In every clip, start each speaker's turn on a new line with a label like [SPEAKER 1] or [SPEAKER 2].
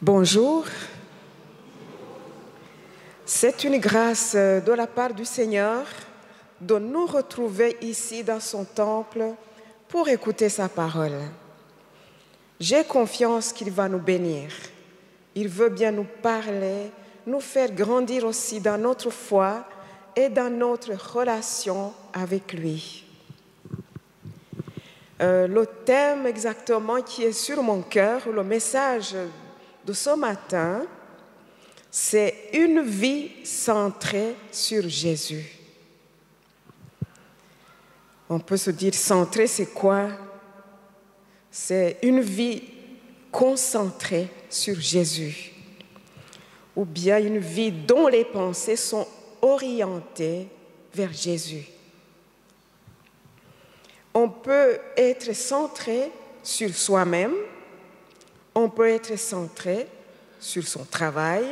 [SPEAKER 1] Bonjour. C'est une grâce de la part du Seigneur de nous retrouver ici dans son temple pour écouter sa parole. J'ai confiance qu'il va nous bénir. Il veut bien nous parler, nous faire grandir aussi dans notre foi et dans notre relation avec lui. Le thème exactement qui est sur mon cœur, le message de ce matin, c'est une vie centrée sur Jésus. On peut se dire centrée, c'est quoi? C'est une vie concentrée sur Jésus. Ou bien une vie dont les pensées sont orientées vers Jésus. On peut être centré sur soi-même, on peut être centré sur son travail,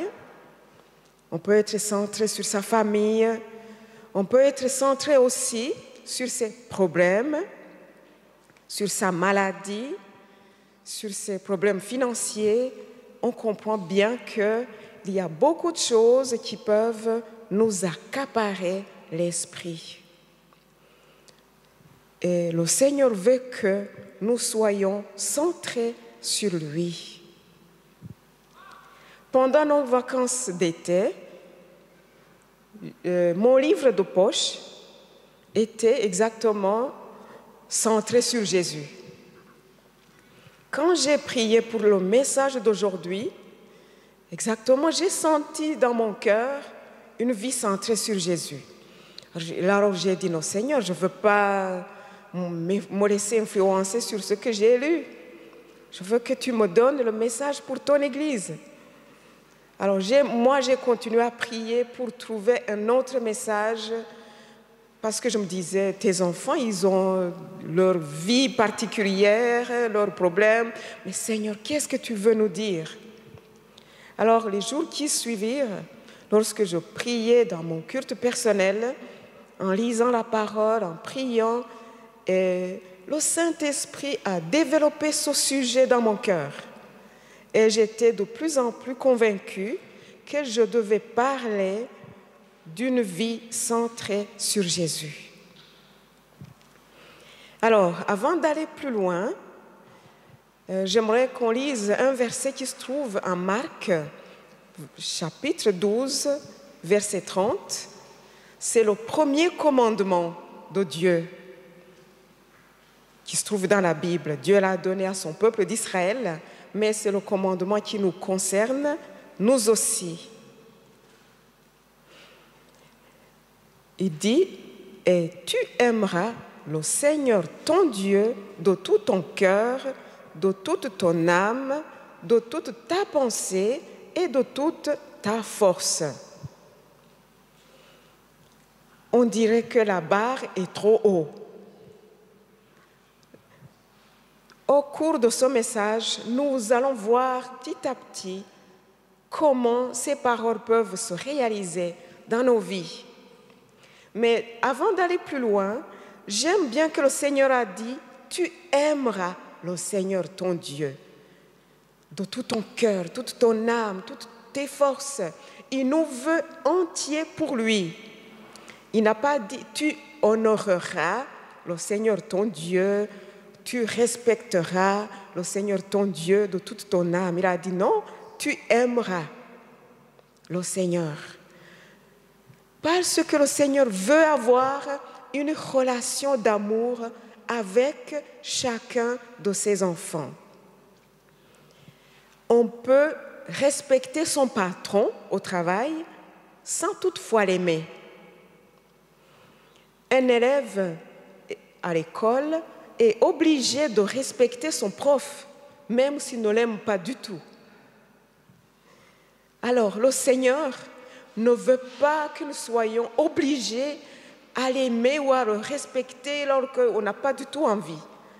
[SPEAKER 1] on peut être centré sur sa famille, on peut être centré aussi sur ses problèmes, sur sa maladie, sur ses problèmes financiers. On comprend bien qu'il y a beaucoup de choses qui peuvent nous accaparer l'esprit. Et le Seigneur veut que nous soyons centrés sur lui. Pendant nos vacances d'été, mon livre de poche était exactement centré sur Jésus. Quand j'ai prié pour le message d'aujourd'hui, exactement, j'ai senti dans mon cœur une vie centrée sur Jésus. Alors j'ai dit, non Seigneur, je ne veux pas me laisser influencer sur ce que j'ai lu. Je veux que tu me donnes le message pour ton Église. Alors moi, j'ai continué à prier pour trouver un autre message parce que je me disais, tes enfants, ils ont leur vie particulière, leurs problèmes. Mais Seigneur, qu'est-ce que tu veux nous dire? Alors, les jours qui suivirent, lorsque je priais dans mon culte personnel, en lisant la parole, en priant, et le Saint-Esprit a développé ce sujet dans mon cœur. Et j'étais de plus en plus convaincue que je devais parler d'une vie centrée sur Jésus. Alors, avant d'aller plus loin, j'aimerais qu'on lise un verset qui se trouve en Marc, chapitre 12, verset 30. C'est le premier commandement de Dieu qui se trouve dans la Bible. Dieu l'a donné à son peuple d'Israël, mais c'est le commandement qui nous concerne, nous aussi. Il dit, « Et tu aimeras le Seigneur ton Dieu de tout ton cœur, de toute ton âme, de toute ta pensée et de toute ta force. » On dirait que la barre est trop haut. Au cours de ce message, nous allons voir petit à petit comment ces paroles peuvent se réaliser dans nos vies. Mais avant d'aller plus loin, j'aime bien que le Seigneur a dit « Tu aimeras le Seigneur ton Dieu de tout ton cœur, toute ton âme, toutes tes forces. » Il nous veut entiers pour lui. Il n'a pas dit « Tu honoreras le Seigneur ton Dieu, tu respecteras le Seigneur ton Dieu de toute ton âme. » Il a dit non, tu aimeras le Seigneur. Parce que le Seigneur veut avoir une relation d'amour avec chacun de ses enfants. On peut respecter son patron au travail sans toutefois l'aimer. Un élève à l'école est obligé de respecter son prof, même s'il ne l'aime pas du tout. Alors, le Seigneur ne veut pas que nous soyons obligés à l'aimer ou à le respecter alors qu'on n'a pas du tout envie.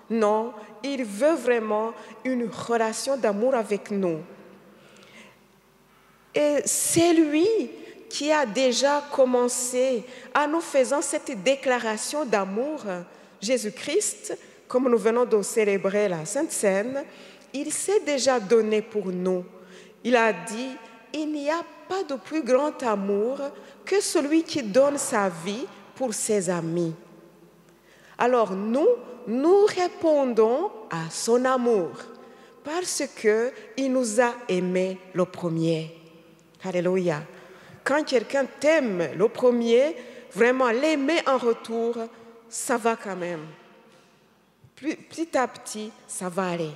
[SPEAKER 1] Non, il veut vraiment une relation d'amour avec nous. Et c'est lui qui a déjà commencé en nous faisant cette déclaration d'amour. Jésus-Christ, comme nous venons de célébrer la Sainte Seine, il s'est déjà donné pour nous. il a dit, il n'y a pas de plus grand amour que celui qui donne sa vie pour ses amis. Alors nous répondons à son amour parce qu'il nous a aimés le premier. Alléluia. Quand quelqu'un t'aime le premier, vraiment l'aimer en retour, ça va quand même. Petit à petit, ça va aller.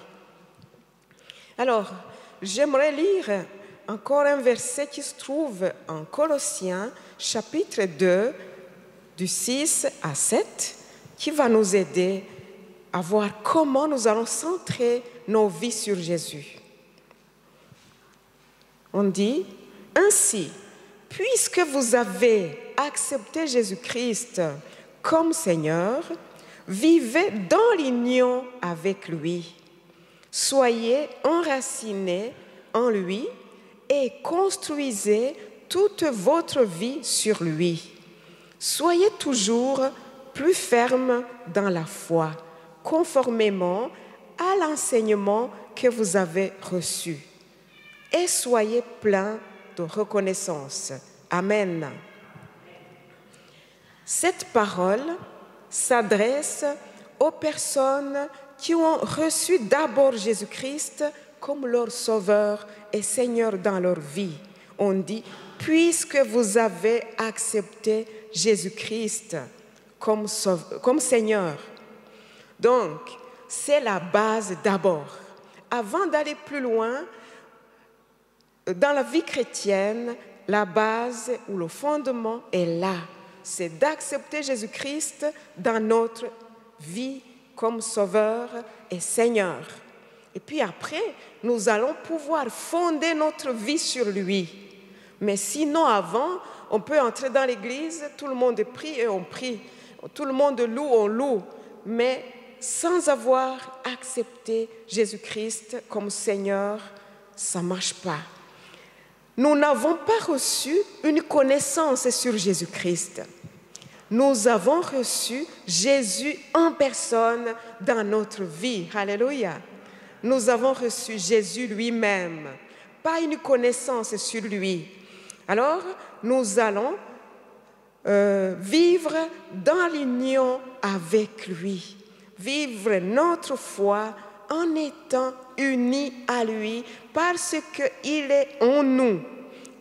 [SPEAKER 1] Alors, j'aimerais lire encore un verset qui se trouve en Colossiens, chapitre 2, du 6 à 7, qui va nous aider à voir comment nous allons centrer nos vies sur Jésus. On dit, ainsi, puisque vous avez accepté Jésus-Christ comme Seigneur, vivez dans l'union avec lui. Soyez enracinés en lui et construisez toute votre vie sur lui. Soyez toujours plus fermes dans la foi, conformément à l'enseignement que vous avez reçu. Et soyez pleins de reconnaissance. Amen. Cette parole s'adresse aux personnes qui ont reçu d'abord Jésus-Christ comme leur Sauveur et Seigneur dans leur vie. On dit, puisque vous avez accepté Jésus-Christ comme Seigneur. Donc, c'est la base d'abord. Avant d'aller plus loin, dans la vie chrétienne, la base ou le fondement est là. C'est d'accepter Jésus-Christ dans notre vie comme Sauveur et Seigneur. Et puis après, nous allons pouvoir fonder notre vie sur lui. Mais sinon, avant, on peut entrer dans l'église, tout le monde prie et on prie. Tout le monde loue, on loue. Mais sans avoir accepté Jésus-Christ comme Seigneur, ça ne marche pas. Nous n'avons pas reçu une connaissance sur Jésus-Christ. Nous avons reçu Jésus en personne dans notre vie. Alléluia. Nous avons reçu Jésus lui-même, pas une connaissance sur lui. Alors, nous allons vivre dans l'union avec lui, vivre notre foi en étant unis à lui parce qu'il est en nous.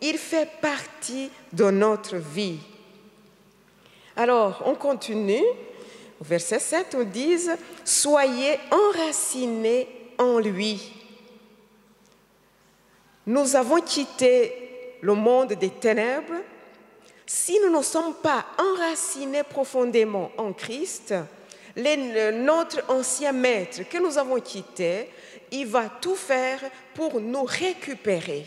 [SPEAKER 1] Il fait partie de notre vie. Alors, on continue. Au verset 7, on dit « Soyez enracinés en lui ». Nous avons quitté le monde des ténèbres. Si nous ne sommes pas enracinés profondément en Christ, notre ancien maître que nous avons quitté, il va tout faire pour nous récupérer.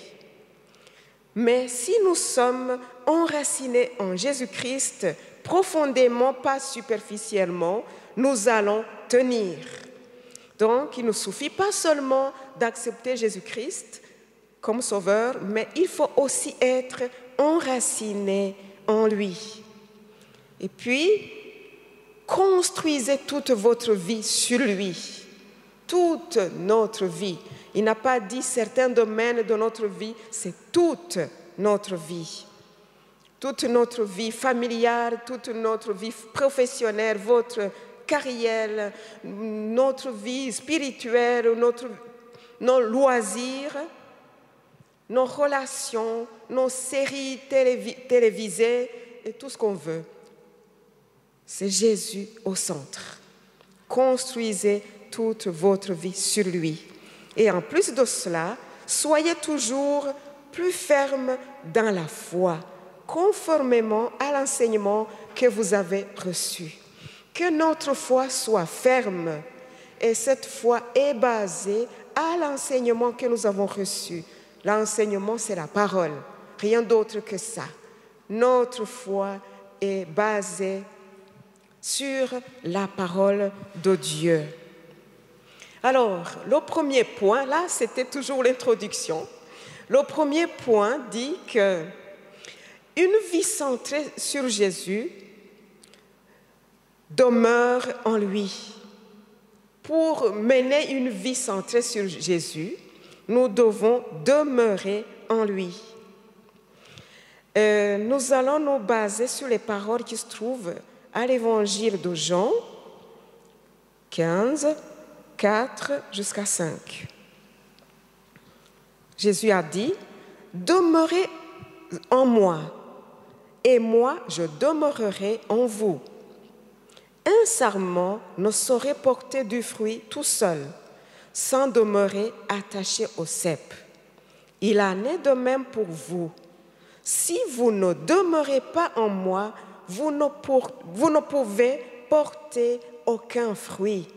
[SPEAKER 1] Mais si nous sommes enracinés en Jésus-Christ, profondément, pas superficiellement, nous allons tenir. Donc, il ne suffit pas seulement d'accepter Jésus-Christ comme Sauveur, mais il faut aussi être enraciné en lui. Et puis, construisez toute votre vie sur lui, toute notre vie. Il n'a pas dit certains domaines de notre vie, c'est toute notre vie. Toute notre vie familiale, toute notre vie professionnelle, votre carrière, notre vie spirituelle, nos loisirs, nos relations, nos séries télévisées et tout ce qu'on veut. C'est Jésus au centre. Construisez toute votre vie sur lui. Et en plus de cela, soyez toujours plus fermes dans la foi, conformément à l'enseignement que vous avez reçu. Que notre foi soit ferme et cette foi est basée à l'enseignement que nous avons reçu. L'enseignement, c'est la parole, rien d'autre que ça. Notre foi est basée sur la parole de Dieu. Alors, le premier point, là, c'était toujours l'introduction. Le premier point dit que une vie centrée sur Jésus demeure en lui. Pour mener une vie centrée sur Jésus, nous devons demeurer en lui. Nous allons nous baser sur les paroles qui se trouvent à l'évangile de Jean 15, 4 jusqu'à 5. Jésus a dit, « Demeurez en moi, et moi je demeurerai en vous. Un sarment ne saurait porter du fruit tout seul, sans demeurer attaché au cep. Il en est de même pour vous. Si vous ne demeurez pas en moi, vous ne pouvez porter aucun fruit.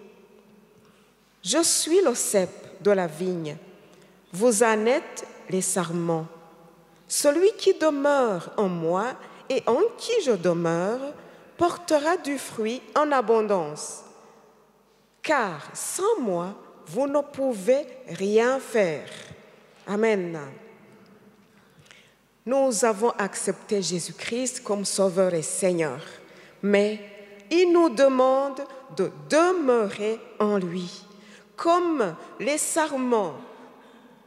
[SPEAKER 1] Je suis le cep de la vigne. Vous en êtes les sarments. Celui qui demeure en moi et en qui je demeure portera du fruit en abondance. Car sans moi, vous ne pouvez rien faire. » Amen. Nous avons accepté Jésus-Christ comme Sauveur et Seigneur, mais il nous demande de demeurer en lui. Comme les sarments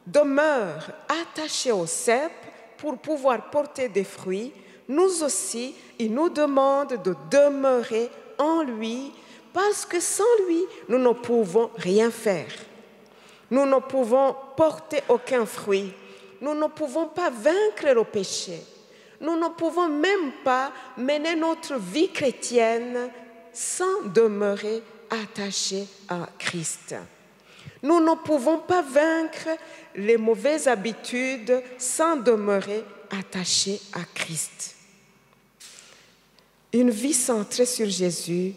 [SPEAKER 1] demeurent attachés au cep pour pouvoir porter des fruits, nous aussi, il nous demande de demeurer en lui, parce que sans lui, nous ne pouvons rien faire. Nous ne pouvons porter aucun fruit. Nous ne pouvons pas vaincre le péché. Nous ne pouvons même pas mener notre vie chrétienne sans demeurer attachés à Christ. Nous ne pouvons pas vaincre les mauvaises habitudes sans demeurer attachés à Christ. Une vie centrée sur Jésus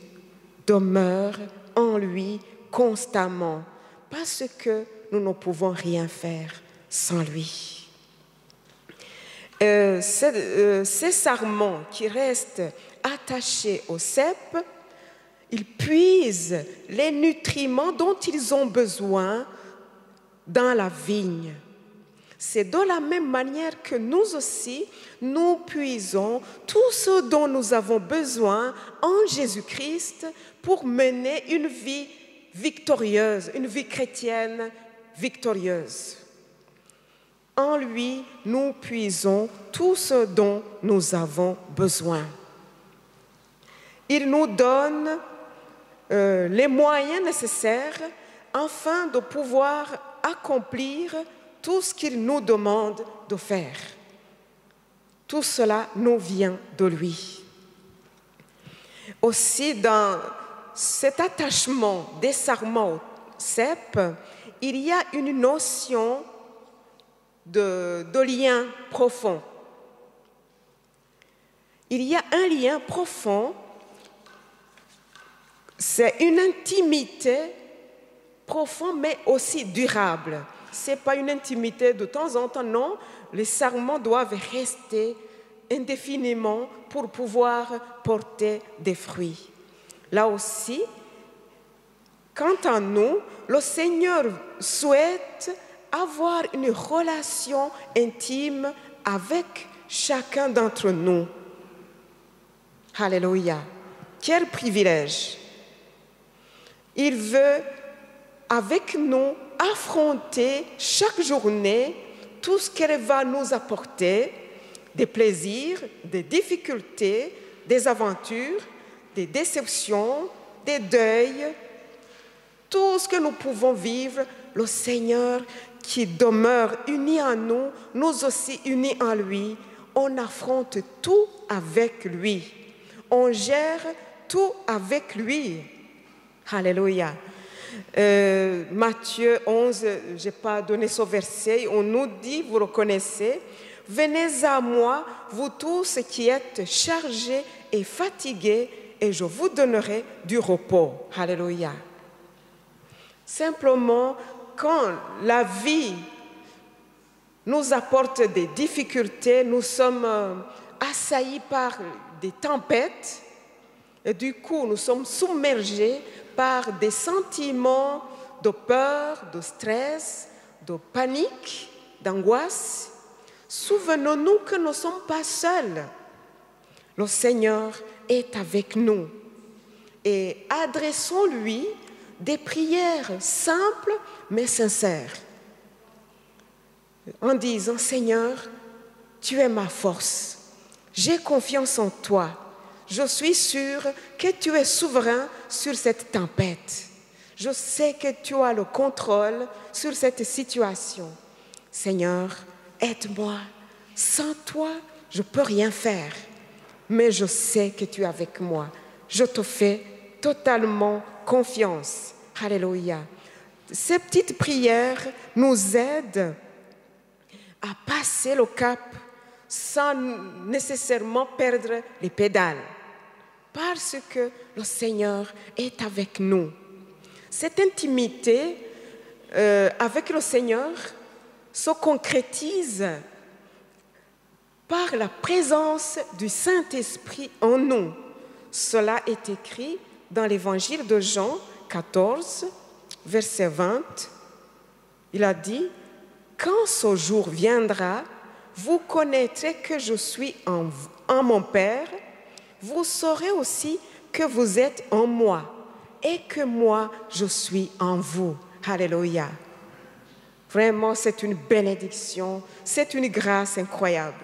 [SPEAKER 1] demeure en lui constamment parce que nous ne pouvons rien faire sans lui. Ces sarments qui restent attachés au cep, ils puisent les nutriments dont ils ont besoin dans la vigne. C'est de la même manière que nous aussi, nous puisons tout ce dont nous avons besoin en Jésus-Christ pour mener une vie victorieuse, une vie chrétienne victorieuse. En lui, nous puisons tout ce dont nous avons besoin. Il nous donne les moyens nécessaires afin de pouvoir accomplir tout ce qu'il nous demande de faire. Tout cela nous vient de lui. Aussi, dans cet attachement des sarments au cep, il y a une notion de lien profond. Il y a un lien profond, c'est une intimité profonde mais aussi durable. Ce n'est pas une intimité de temps en temps, non. Les sarments doivent rester indéfiniment pour pouvoir porter des fruits. Là aussi, quant à nous, le Seigneur souhaite avoir une relation intime avec chacun d'entre nous. Alléluia. Quel privilège. Il veut, avec nous, affronter chaque journée tout ce qu'elle va nous apporter, des plaisirs, des difficultés, des aventures, des déceptions, des deuils, tout ce que nous pouvons vivre, le Seigneur qui demeure uni en nous, nous aussi unis en lui, on affronte tout avec lui. On gère tout avec lui. Alléluia. Matthieu 11, je n'ai pas donné ce verset, on nous dit, vous le connaissez, « Venez à moi, vous tous qui êtes chargés et fatigués, et je vous donnerai du repos. » Alléluia. Simplement, quand la vie nous apporte des difficultés, nous sommes assaillis par des tempêtes, et du coup, nous sommes submergés par des sentiments de peur, de stress, de panique, d'angoisse. Souvenons-nous que nous ne sommes pas seuls. Le Seigneur est avec nous. Et adressons-lui des prières simples mais sincères. en disant, Seigneur, tu es ma force. J'ai confiance en toi. Je suis sûre que tu es souverain sur cette tempête. Je sais que tu as le contrôle sur cette situation. Seigneur, aide-moi. Sans toi, je ne peux rien faire. Mais je sais que tu es avec moi. Je te fais totalement confiance. Alléluia. Ces petites prières nous aident à passer le cap sans nécessairement perdre les pédales. Parce que le Seigneur est avec nous. Cette intimité avec le Seigneur se concrétise par la présence du Saint-Esprit en nous. Cela est écrit dans l'évangile de Jean 14, verset 20. Il a dit, « Quand ce jour viendra, vous connaîtrez que je suis en mon Père, vous saurez aussi que vous êtes en moi et que moi, je suis en vous. » Alléluia. Vraiment, c'est une bénédiction, c'est une grâce incroyable.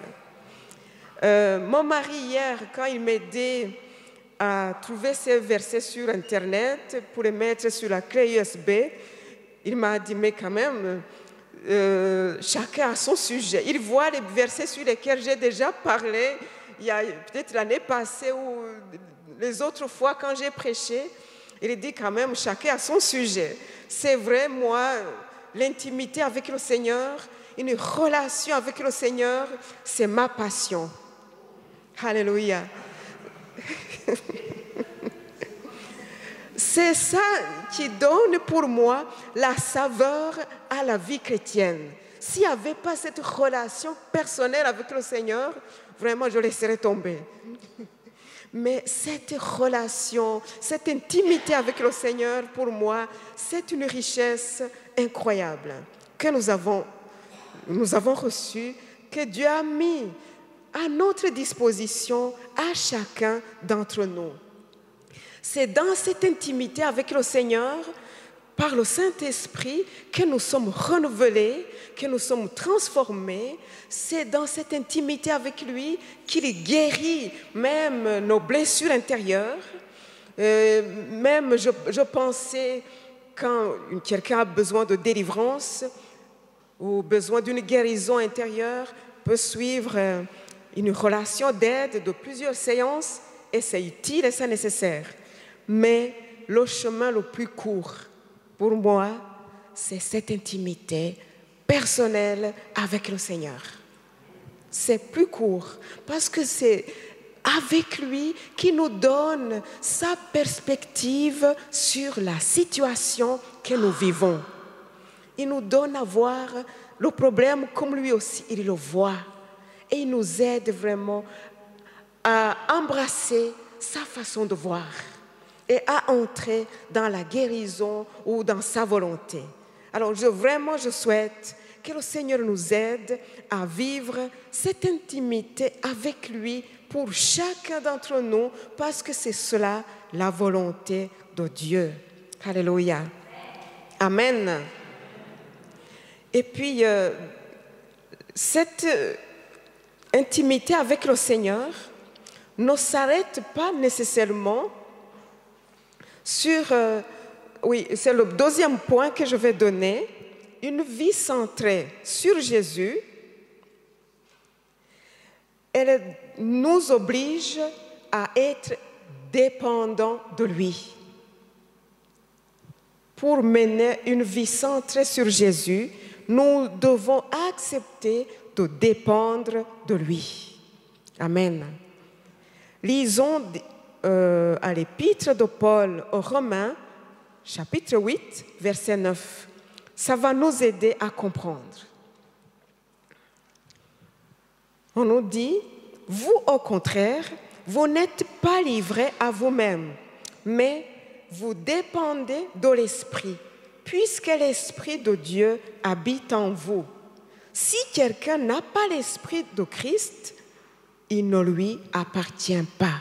[SPEAKER 1] Mon mari, hier, quand il m'aidait à trouver ces versets sur Internet pour les mettre sur la clé USB, il m'a dit, mais quand même, chacun a son sujet. Il voit les versets sur lesquels j'ai déjà parlé, il y a peut-être l'année passée ou les autres fois quand j'ai prêché. Il dit quand même, chacun a son sujet. C'est vrai, moi, l'intimité avec le Seigneur, une relation avec le Seigneur, c'est ma passion. Alléluia. C'est ça qui donne pour moi la saveur à la vie chrétienne. S'il n'y avait pas cette relation personnelle avec le Seigneur, vraiment, je laisserais tomber. Mais cette relation, cette intimité avec le Seigneur, pour moi, c'est une richesse incroyable que nous avons reçue, que Dieu a mis à notre disposition à chacun d'entre nous. C'est dans cette intimité avec le Seigneur, par le Saint-Esprit, que nous sommes renouvelés, que nous sommes transformés. C'est dans cette intimité avec lui qu'il guérit même nos blessures intérieures. Même je pensais, quand quelqu'un a besoin de délivrance ou besoin d'une guérison intérieure, peut suivre une relation d'aide de plusieurs séances, et c'est utile et c'est nécessaire. Mais le chemin le plus court, pour moi, c'est cette intimité personnelle avec le Seigneur. C'est plus court parce que c'est avec lui qui nous donne sa perspective sur la situation que nous vivons. Il nous donne à voir le problème comme lui aussi, il le voit. Et il nous aide vraiment à embrasser sa façon de voir et à entrer dans la guérison ou dans sa volonté. Alors je souhaite que le Seigneur nous aide à vivre cette intimité avec lui pour chacun d'entre nous, parce que c'est cela la volonté de Dieu. Alléluia. Amen. Et puis, cette intimité avec le Seigneur ne s'arrête pas nécessairement sur, c'est le deuxième point que je vais donner, une vie centrée sur Jésus. Elle nous oblige à être dépendants de lui. Pour mener une vie centrée sur Jésus, nous devons accepter de dépendre de lui. Amen. Lisons à l'épître de Paul aux Romains, chapitre 8, verset 9. Ça va nous aider à comprendre. On nous dit, vous au contraire, vous n'êtes pas livrés à vous-même, mais vous dépendez de l'Esprit, puisque l'Esprit de Dieu habite en vous. Si quelqu'un n'a pas l'Esprit de Christ, il ne lui appartient pas.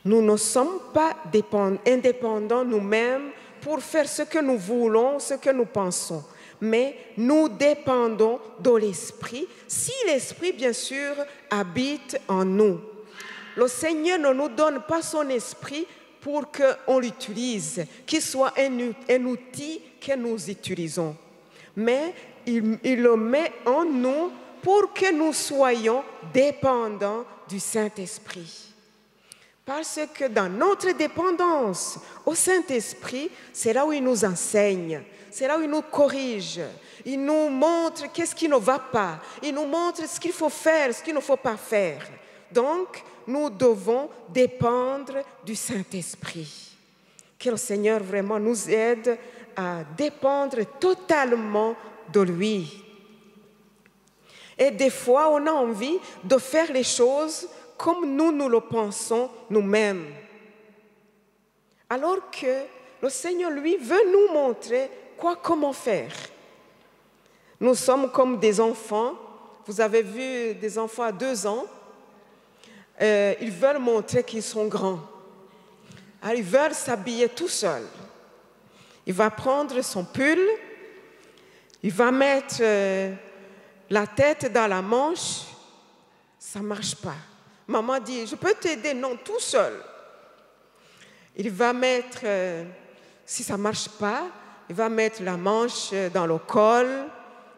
[SPEAKER 1] Nous ne sommes pas indépendants nous-mêmes pour faire ce que nous voulons, ce que nous pensons. Mais nous dépendons de l'Esprit, si l'Esprit, bien sûr, habite en nous. Le Seigneur ne nous donne pas son Esprit pour qu'on l'utilise, qu'il soit un outil que nous utilisons. Mais il le met en nous pour que nous soyons dépendants du Saint-Esprit. Parce que dans notre dépendance au Saint-Esprit, c'est là où il nous enseigne, c'est là où il nous corrige, il nous montre qu'est-ce qui ne va pas, il nous montre ce qu'il faut faire, ce qu'il ne faut pas faire. Donc, nous devons dépendre du Saint-Esprit. Que le Seigneur vraiment nous aide à dépendre totalement de lui. Et des fois, on a envie de faire les choses comme nous le pensons nous-mêmes. Alors que le Seigneur, lui, veut nous montrer comment faire. Nous sommes comme des enfants. Vous avez vu des enfants à 2 ans. Ils veulent montrer qu'ils sont grands. Alors, ils veulent s'habiller tout seuls. Il va prendre son pull, il va mettre la tête dans la manche. Ça ne marche pas. Maman dit, je peux t'aider? Non, tout seul. Il va mettre, si ça ne marche pas, il va mettre la manche dans le col.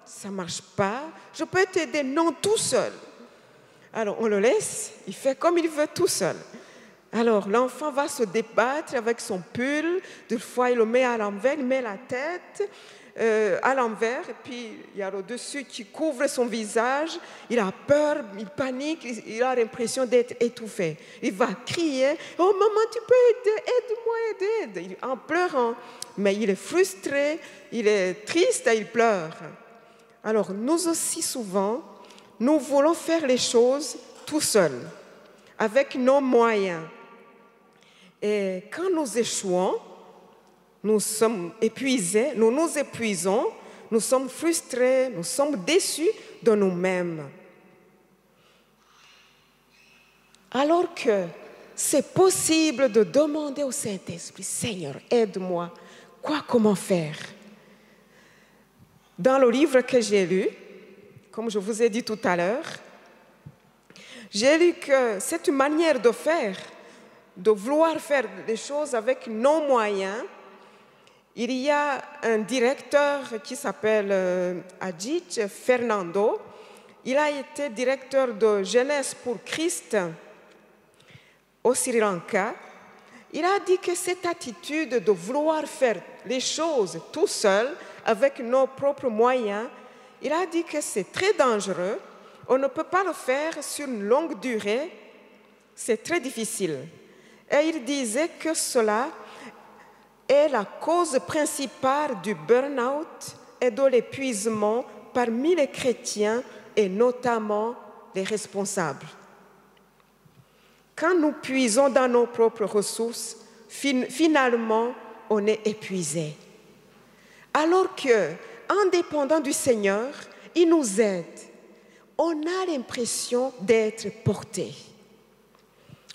[SPEAKER 1] Ça ne marche pas. Je peux t'aider? Non, tout seul. Alors, on le laisse, il fait comme il veut tout seul. Alors, l'enfant va se débattre avec son pull. Des fois, il le met à l'envers, il met la tête à l'envers, et puis il y a le dessus qui couvre son visage. Il a peur, il panique, il a l'impression d'être étouffé. Il va crier, « Oh maman, tu peux aider, aide-moi, aide !» En pleurant. Mais il est frustré, il est triste et il pleure. Alors, nous aussi souvent, nous voulons faire les choses tout seuls, avec nos moyens. Et quand nous échouons, nous sommes épuisés, nous nous épuisons, nous sommes frustrés, nous sommes déçus de nous-mêmes. Alors que c'est possible de demander au Saint-Esprit, « Seigneur, aide-moi, comment faire ?» Dans le livre que j'ai lu, comme je vous ai dit tout à l'heure, j'ai lu que c'est une manière de faire, de vouloir faire des choses avec nos moyens. Il y a un directeur qui s'appelle Ajit Fernando. Il a été directeur de Jeunesse pour Christ au Sri Lanka. Il a dit que cette attitude de vouloir faire les choses tout seul, avec nos propres moyens, il a dit que c'est très dangereux. On ne peut pas le faire sur une longue durée. C'est très difficile. Et il disait que cela est la cause principale du burn-out et de l'épuisement parmi les chrétiens et notamment les responsables. Quand nous puisons dans nos propres ressources, finalement, on est épuisé. Alors que, en dépendant du Seigneur, il nous aide. On a l'impression d'être porté.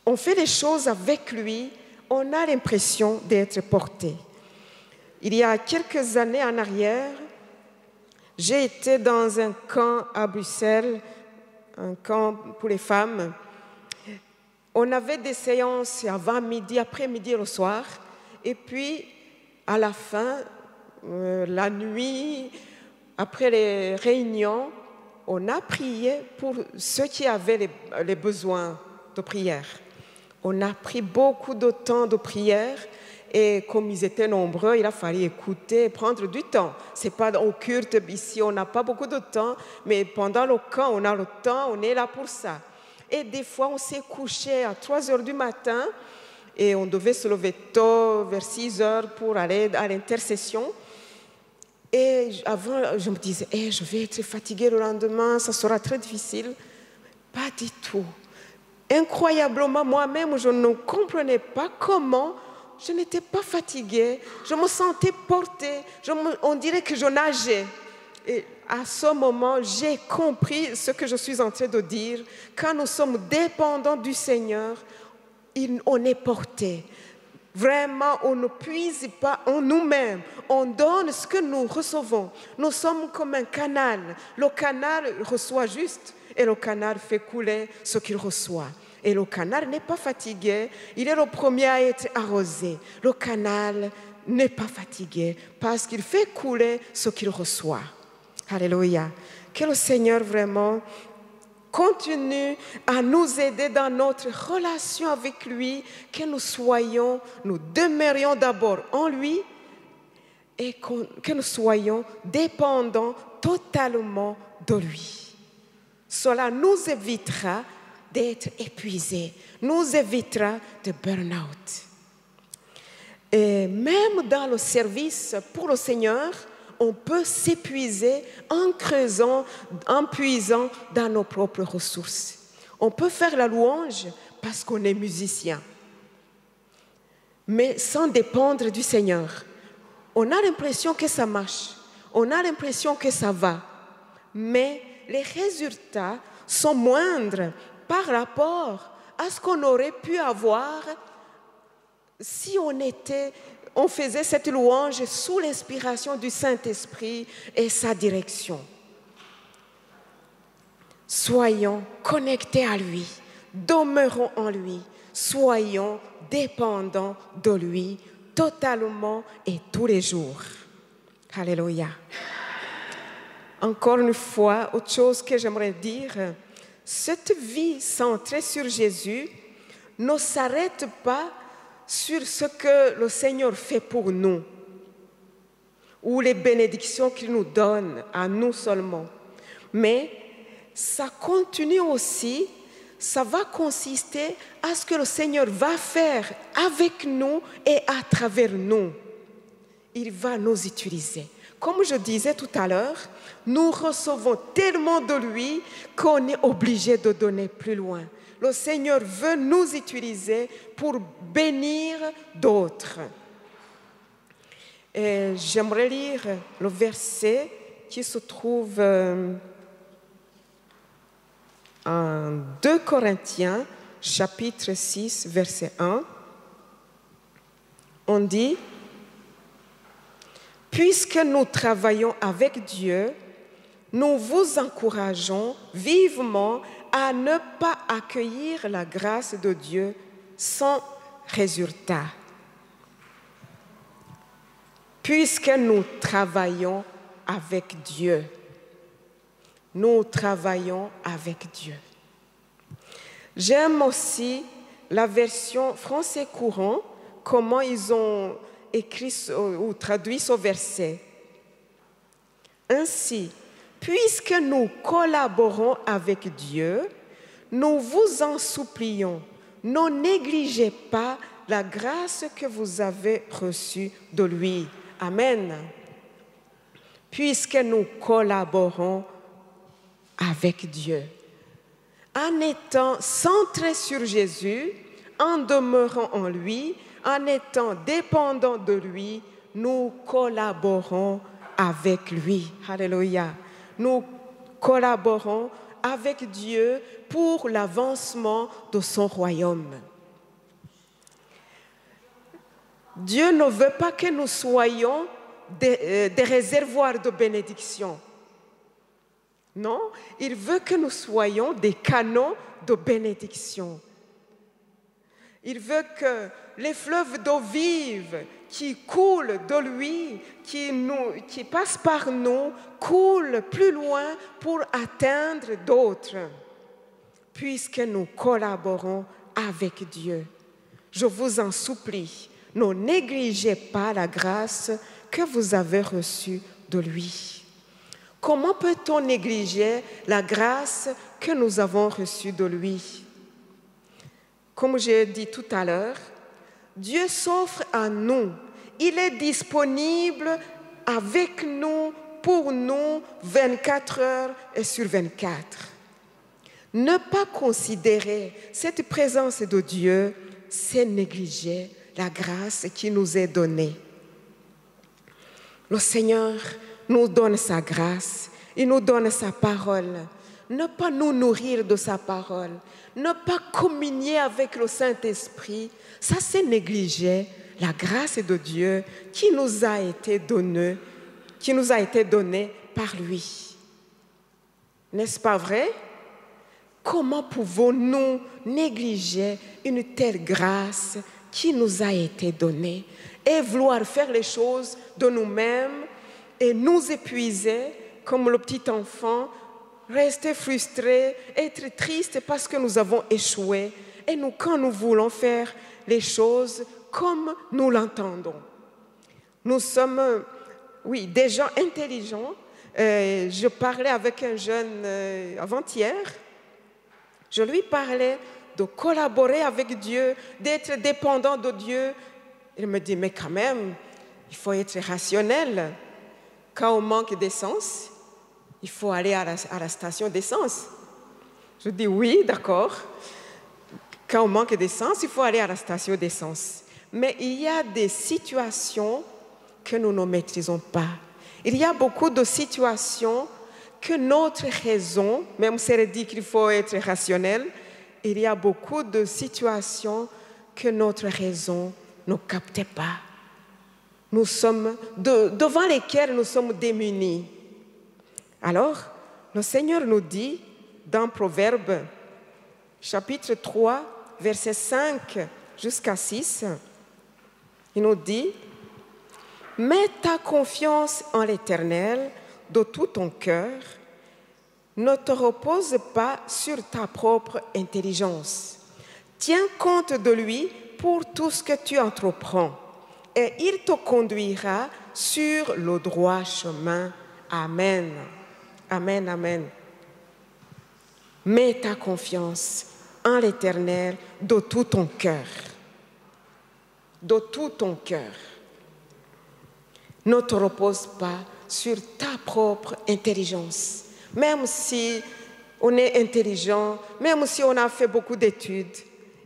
[SPEAKER 1] On fait les choses avec lui, on a l'impression d'être porté. Il y a quelques années en arrière, j'ai été dans un camp à Bruxelles, un camp pour les femmes. On avait des séances avant midi, après-midi, le soir. Et puis, à la fin, la nuit, après les réunions, on a prié pour ceux qui avaient les besoins de prière. On a pris beaucoup de temps de prière et comme ils étaient nombreux, il a fallu écouter, prendre du temps. Ce n'est pas au culte ici, on n'a pas beaucoup de temps, mais pendant le camp, on a le temps, on est là pour ça. Et des fois, on s'est couché à 3 heures du matin et on devait se lever tôt, vers 6 heures, pour aller à l'intercession. Et avant, je me disais, je vais être fatiguée le lendemain, ça sera très difficile. Pas du tout. Incroyablement, moi-même, je ne comprenais pas comment je n'étais pas fatiguée. Je me sentais portée. On dirait que je nageais. Et à ce moment, j'ai compris ce que je suis en train de dire. Quand nous sommes dépendants du Seigneur, on est porté. Vraiment, on ne puise pas en nous-mêmes. On donne ce que nous recevons. Nous sommes comme un canal. Le canal reçoit juste et le canal fait couler ce qu'il reçoit. Et le canal n'est pas fatigué. Il est le premier à être arrosé. Le canal n'est pas fatigué parce qu'il fait couler ce qu'il reçoit. Alléluia. Que le Seigneur vraiment continue à nous aider dans notre relation avec lui, que nous demeurions d'abord en lui et que nous soyons dépendants totalement de lui. Cela nous évitera d'être épuisés, nous évitera de burn-out. Et même dans le service pour le Seigneur, on peut s'épuiser en creusant, en puisant dans nos propres ressources. On peut faire la louange parce qu'on est musicien, mais sans dépendre du Seigneur. On a l'impression que ça marche, on a l'impression que ça va, mais les résultats sont moindres par rapport à ce qu'on aurait pu avoir si on faisait cette louange sous l'inspiration du Saint-Esprit et sa direction. Soyons connectés à lui, demeurons en lui, soyons dépendants de lui totalement et tous les jours. Alléluia. Encore une fois, autre chose que j'aimerais dire, cette vie centrée sur Jésus ne s'arrête pas sur ce que le Seigneur fait pour nous ou les bénédictions qu'il nous donne à nous seulement. Mais ça continue aussi, ça va consister à ce que le Seigneur va faire avec nous et à travers nous. Il va nous utiliser. Comme je disais tout à l'heure, nous recevons tellement de lui qu'on est obligé de donner plus loin. Le Seigneur veut nous utiliser pour bénir d'autres. Et j'aimerais lire le verset qui se trouve en 2 Corinthiens, chapitre 6, verset 1. On dit: « Puisque nous travaillons avec Dieu, nous vous encourageons vivement à ne pas accueillir la grâce de Dieu sans résultat. » Puisque nous travaillons avec Dieu. Nous travaillons avec Dieu. J'aime aussi la version français courant, comment ils ont écrit ou traduit ce verset. Ainsi, puisque nous collaborons avec Dieu, nous vous en supplions, ne négligez pas la grâce que vous avez reçue de lui. Amen. Puisque nous collaborons avec Dieu. En étant centrés sur Jésus, en demeurant en lui, en étant dépendants de lui, nous collaborons avec lui. Alléluia. Nous collaborons avec Dieu pour l'avancement de son royaume. Dieu ne veut pas que nous soyons des réservoirs de bénédiction. Non, il veut que nous soyons des canaux de bénédiction. Il veut que les fleuves d'eau vive qui coulent de lui, qui passent par nous, coulent plus loin pour atteindre d'autres, puisque nous collaborons avec Dieu. Je vous en supplie, ne négligez pas la grâce que vous avez reçue de lui. Comment peut-on négliger la grâce que nous avons reçue de lui? Comme j'ai dit tout à l'heure, Dieu s'offre à nous. Il est disponible avec nous, pour nous, 24 heures et sur 24. Ne pas considérer cette présence de Dieu, c'est négliger la grâce qui nous est donnée. Le Seigneur nous donne sa grâce, il nous donne sa parole. Ne pas nous nourrir de sa parole, ne pas communier avec le Saint-Esprit, ça c'est négliger la grâce de Dieu qui nous a été donnée par lui. N'est-ce pas vrai? Comment pouvons-nous négliger une telle grâce qui nous a été donnée et vouloir faire les choses de nous-mêmes et nous épuiser comme le petit enfant, rester frustré, être triste parce que nous avons échoué et quand nous voulons faire les choses comme nous l'entendons. Nous sommes, des gens intelligents. Je parlais avec un jeune avant-hier. Je lui parlais de collaborer avec Dieu, d'être dépendant de Dieu. Il me dit, mais quand même, il faut être rationnel. Quand on manque d'essence, il faut aller à la station d'essence. Je dis, oui, d'accord. Quand on manque d'essence, il faut aller à la station d'essence. Mais il y a des situations que nous ne maîtrisons pas. Il y a beaucoup de situations que notre raison, même si elle dit qu'il faut être rationnel, il y a beaucoup de situations que notre raison ne capte pas. Nous sommes devant lesquelles nous sommes démunis. Alors, le Seigneur nous dit dans Proverbes, chapitre 3, versets 5 jusqu'à 6, il nous dit « Mets ta confiance en l'Éternel de tout ton cœur, ne te repose pas sur ta propre intelligence. Tiens compte de lui pour tout ce que tu entreprends, et il te conduira sur le droit chemin. Amen. Amen, amen. Mets ta confiance en l'Éternel de tout ton cœur. De tout ton cœur. Ne te repose pas sur ta propre intelligence. Même si on est intelligent, même si on a fait beaucoup d'études,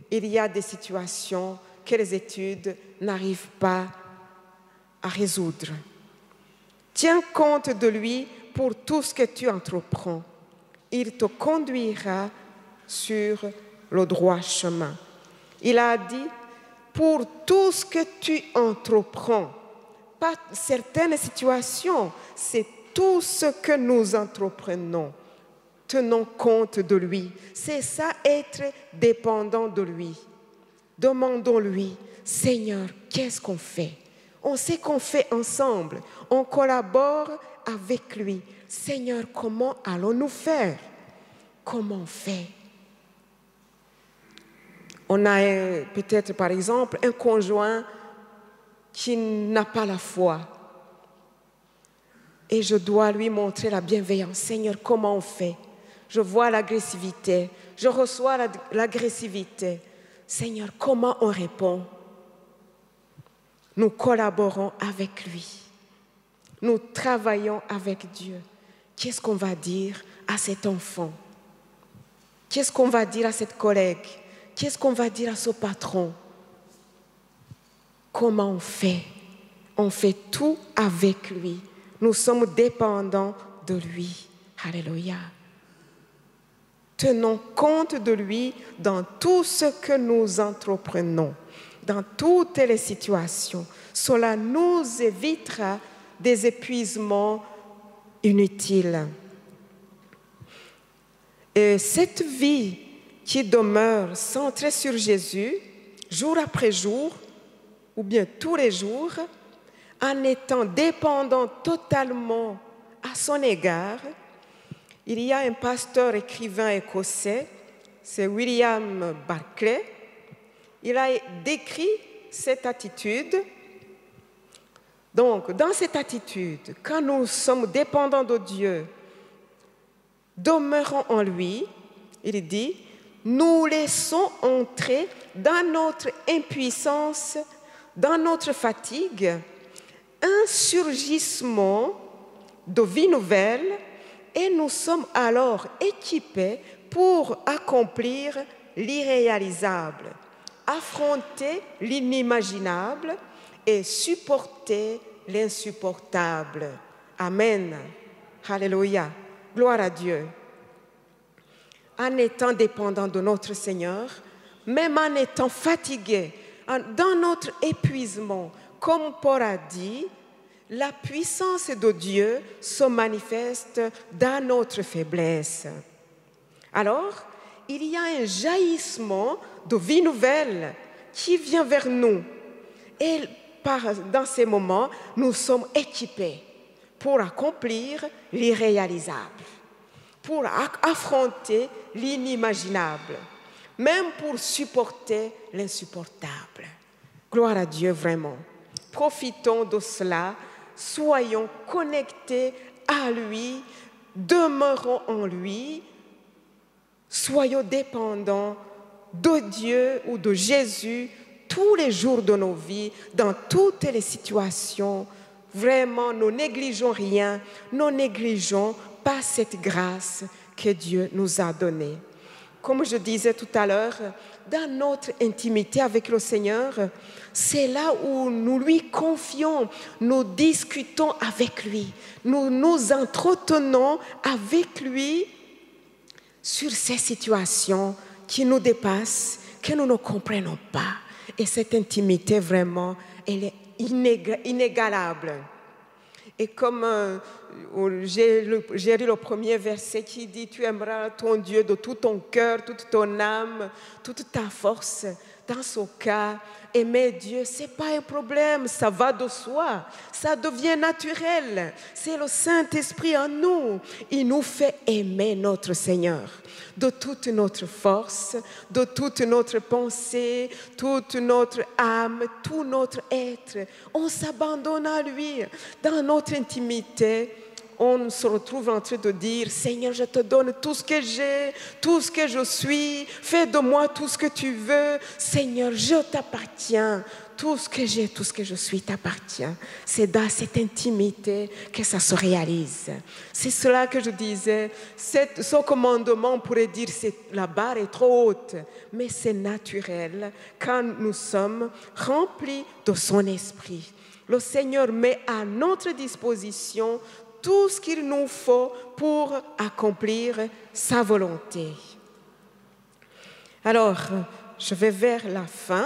[SPEAKER 1] il y a des situations que les études n'arrivent pas à résoudre. Tiens compte de lui pour tout ce que tu entreprends. Il te conduira sur le droit chemin. Il a dit, pour tout ce que tu entreprends, pas certaines situations, c'est tout ce que nous entreprenons. Tenons compte de lui. C'est ça, être dépendant de lui. Demandons-lui, Seigneur, qu'est-ce qu'on fait? On sait qu'on fait ensemble. On collabore avec lui. Seigneur, comment allons-nous faire? Comment on fait? On a peut-être, par exemple, un conjoint qui n'a pas la foi. Et je dois lui montrer la bienveillance. Seigneur, comment on fait? Je vois l'agressivité. Je reçois l'agressivité. Seigneur, comment on répond? Nous collaborons avec lui. Nous travaillons avec Dieu. Qu'est-ce qu'on va dire à cet enfant? Qu'est-ce qu'on va dire à cette collègue? Qu'est-ce qu'on va dire à ce patron? Comment on fait? On fait tout avec lui. Nous sommes dépendants de lui. Alléluia. Tenons compte de lui dans tout ce que nous entreprenons, dans toutes les situations. Cela nous évitera des épuisements inutiles. Et cette vie qui demeure centrée sur Jésus, jour après jour, ou bien tous les jours, en étant dépendant totalement à son égard. Il y a un pasteur écrivain écossais, c'est William Barclay. Il a décrit cette attitude. Donc, dans cette attitude, quand nous sommes dépendants de Dieu, demeurons en lui, il dit, nous laissons entrer dans notre impuissance, dans notre fatigue, un surgissement de vie nouvelle et nous sommes alors équipés pour accomplir l'irréalisable, affronter l'inimaginable et supporter l'insupportable. Amen. Alléluia. Gloire à Dieu. En étant dépendant de notre Seigneur, même en étant fatigué, Dans notre épuisement, comme Paul a dit, la puissance de Dieu se manifeste dans notre faiblesse. Alors, il y a un jaillissement de vie nouvelle qui vient vers nous. Et dans ces moments, nous sommes équipés pour accomplir l'irréalisable, pour affronter l'inimaginable, même pour supporter l'insupportable. Gloire à Dieu vraiment. Profitons de cela, soyons connectés à lui, demeurons en lui, soyons dépendants de Dieu ou de Jésus tous les jours de nos vies, dans toutes les situations. Vraiment, ne négligeons rien, ne négligeons pas cette grâce que Dieu nous a donnée. Comme je disais tout à l'heure, dans notre intimité avec le Seigneur, c'est là où nous lui confions, nous discutons avec lui, nous nous entretenons avec lui sur ces situations qui nous dépassent, que nous ne comprenons pas. Et cette intimité, vraiment, elle est inégalable. Et comme j'ai lu le premier verset qui dit « Tu aimeras ton Dieu de tout ton cœur, toute ton âme, toute ta force », dans ce cas, aimer Dieu, ce n'est pas un problème, ça va de soi, ça devient naturel. C'est le Saint-Esprit en nous. Il nous fait aimer notre Seigneur de toute notre force, de toute notre pensée, toute notre âme, tout notre être. On s'abandonne à lui. Dans notre intimité, on se retrouve en train de dire « Seigneur, je te donne tout ce que j'ai, tout ce que je suis. Fais de moi tout ce que tu veux. Seigneur, je t'appartiens. Tout ce que j'ai, tout ce que je suis t'appartient. » C'est dans cette intimité que ça se réalise. C'est cela que je disais. Ce commandement, on pourrait dire que la barre est trop haute. Mais c'est naturel quand nous sommes remplis de son esprit. Le Seigneur met à notre disposition tout ce qu'il nous faut pour accomplir sa volonté. Alors, je vais vers la fin.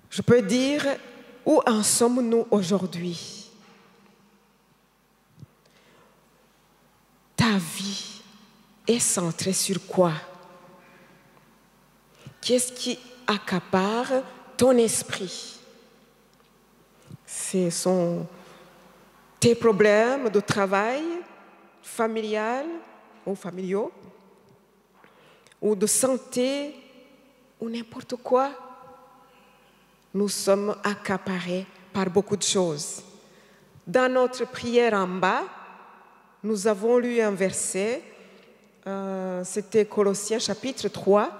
[SPEAKER 1] Je peux dire, où en sommes-nous aujourd'hui? Ta vie est centrée sur quoi? Qu'est-ce qui accapare ton esprit? Ce sont tes problèmes de travail, familial ou familiaux, ou de santé, ou n'importe quoi. Nous sommes accaparés par beaucoup de choses. Dans notre prière en bas, nous avons lu un verset, c'était Colossiens chapitre 3,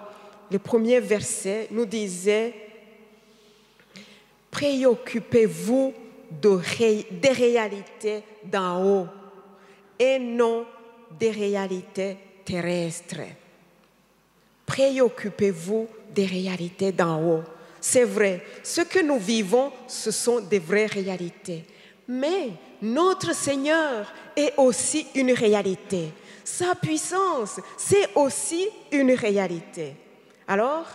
[SPEAKER 1] le premier verset nous disait « Préoccupez-vous des réalités d'en haut et non des réalités terrestres. » Préoccupez-vous des réalités d'en haut. C'est vrai, ce que nous vivons, ce sont des vraies réalités. Mais notre Seigneur est aussi une réalité. Sa puissance, c'est aussi une réalité. Alors,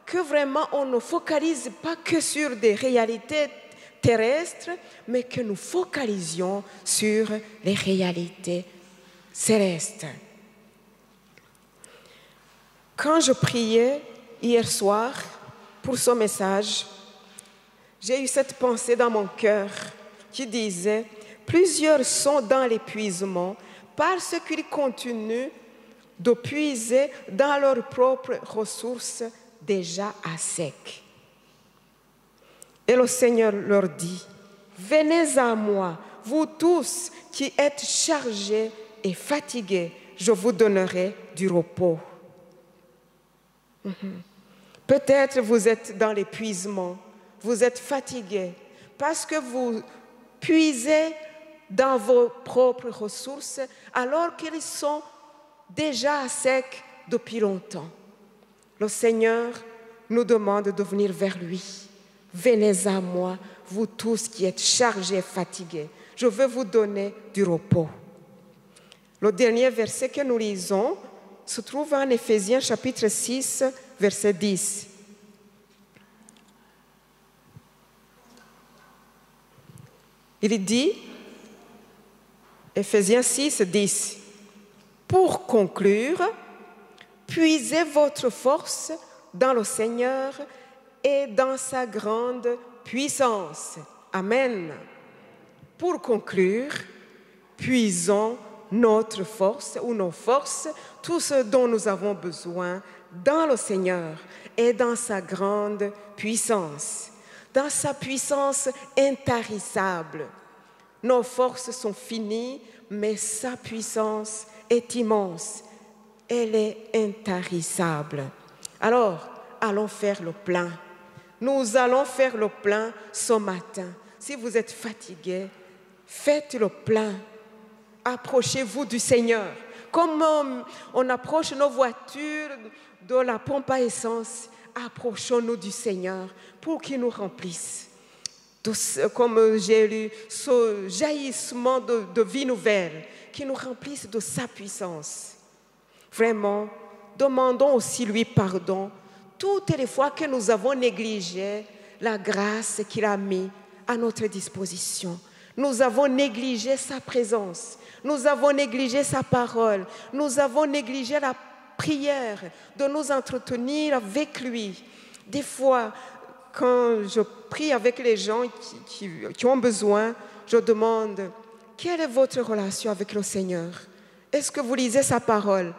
[SPEAKER 1] que vraiment on ne focalise pas que sur des réalités terrestres, mais que nous focalisions sur les réalités célestes. Quand je priais hier soir pour ce message, j'ai eu cette pensée dans mon cœur qui disait « Plusieurs sont dans l'épuisement parce qu'ils continuent de puiser dans leurs propres ressources déjà à sec. » Et le Seigneur leur dit « Venez à moi, vous tous qui êtes chargés et fatigués, je vous donnerai du repos. » Peut-être vous êtes dans l'épuisement, vous êtes fatigués parce que vous puisez dans vos propres ressources alors qu'ils sont déjà à sec depuis longtemps. Le Seigneur nous demande de venir vers lui. Venez à moi, vous tous qui êtes chargés et fatigués. Je veux vous donner du repos. Le dernier verset que nous lisons se trouve en Éphésiens chapitre 6, verset 10. Il dit, Éphésiens 6, 10, « Pour conclure, puisez votre force dans le Seigneur et dans sa grande puissance. » Amen. Pour conclure, puisons notre force ou nos forces, tout ce dont nous avons besoin dans le Seigneur et dans sa grande puissance, dans sa puissance intarissable. Nos forces sont finies, mais sa puissance est immense. Elle est intarissable. Alors, allons faire le plein. Nous allons faire le plein ce matin. Si vous êtes fatigué, faites le plein. Approchez-vous du Seigneur. Comme on approche nos voitures de la pompe à essence, approchons-nous du Seigneur pour qu'il nous remplisse. Comme j'ai lu, ce jaillissement de vie nouvelle, qui nous remplisse de sa puissance. Vraiment, demandons aussi lui pardon toutes les fois que nous avons négligé la grâce qu'il a mise à notre disposition. Nous avons négligé sa présence, nous avons négligé sa parole, nous avons négligé la prière, de nous entretenir avec lui. Des fois, quand je prie avec les gens qui ont besoin, je demande, quelle est votre relation avec le Seigneur? Est-ce que vous lisez sa parole?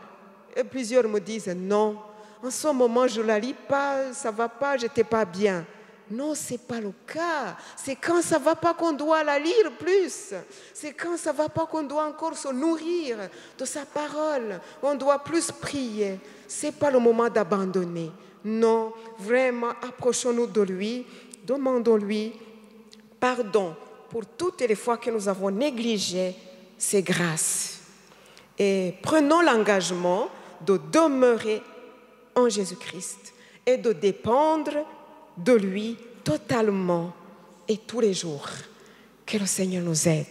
[SPEAKER 1] Et plusieurs me disent, non, en ce moment je ne la lis pas, ça ne va pas, je n'étais pas bien. Non, ce n'est pas le cas. C'est quand ça ne va pas qu'on doit la lire plus. C'est quand ça ne va pas qu'on doit encore se nourrir de sa parole. On doit plus prier. Ce n'est pas le moment d'abandonner. Non, vraiment, approchons-nous de lui, demandons-lui pardon pour toutes les fois que nous avons négligé ses grâces. Et prenons l'engagement de demeurer en Jésus-Christ et de dépendre de lui totalement et tous les jours. Que le Seigneur nous aide.